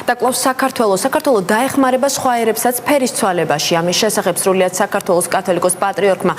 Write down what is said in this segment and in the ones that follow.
და კლავს საქართველოს დაეხმარება სხვა ერებსაც ფერის ცვალებაში. ამის შესახებ სრულიად საქართველოს კათოლიკოს პატრიარქმა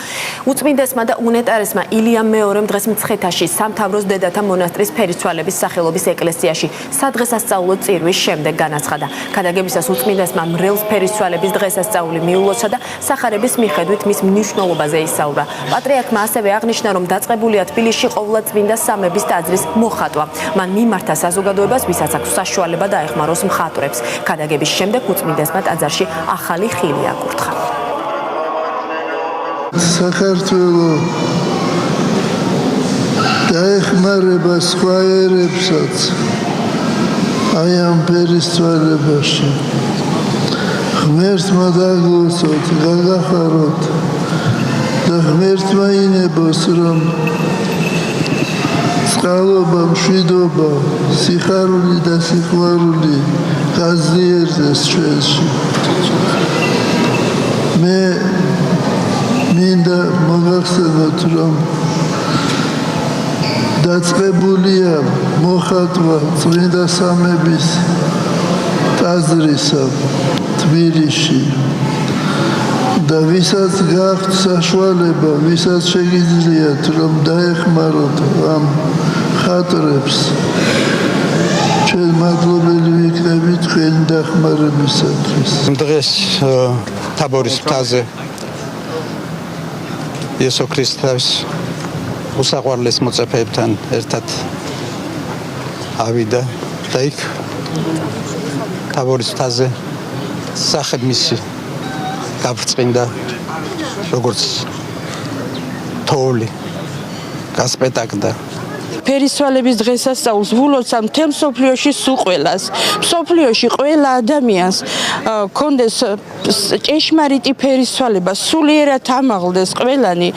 უწმინდესმა და უნეტარესმა ილიამ მეორემ დღეს მცხეთაში სამთავროს დედათა მონასტრის ფერის ცვალების სახელობის ეკლესიაში სადღესასწაულო წირვის შემდეგ განაცხადა. ქადაგებისას უწმინდესმა მრევლს ფერის ცვალების დღესასწაული მიულოცა და სახარების მიხედვით მის მნიშვნელობაზე ისაუბრა. პატრიარქმა ასევე აღნიშნა, რომ დაწყებულია თბილისში ყოვლადწმინდა სამების ტაძრის მოხატვა. მან მიმართა საზოგადოებას, ვისაც აქვს საშუალება დაეხმაროს მხატვრებს. ქადაგების შემდეგ უწმინდესმა ტაძარში ახალი ხილი აკურთხა. საქართველოს დაეხმარება სხვა ერებსაც აი ამ ფერის ცვალებაში. ღმერთმა დაგლოცოთ, გაგახაროთ და ღმერთმა ინებოს, რომ წყალობა, მშვიდობა, სიხარული და სიყვარული გაზიარდეს ჩვენში. მე მინდა მოგახსენოთ, რომ დაწყებულია მოხატვა წმინდა სამების ტაძრისა თბილისში და ვისაც გააქვთ საშუალება, ვისაც შეგიძლიათ, რომ დაეხმაროთ ამ მხატვრებს, ჩვენ მადლობელი ვიქნებით თქვენი დახმარებისათვის. დღეს თაბორის მთაზე იესო ქრისტეს უსაყვარლეს მოწაფეებთან ერთად ავიდა და იქ თაბორის მთაზე სახე მისი გაბრწყინდა როგორც თოვლი გასპეტაკდა. ფერის ცვალების დღესასწაულს ვულოცავ მთელ მსოფლიოში სულ ყველას. მსოფლიოში ყველა ადამიანს კონდეს ჭეშმარიტი ფერის ცვალება, სულიერად ამაღლდეს ყველანი.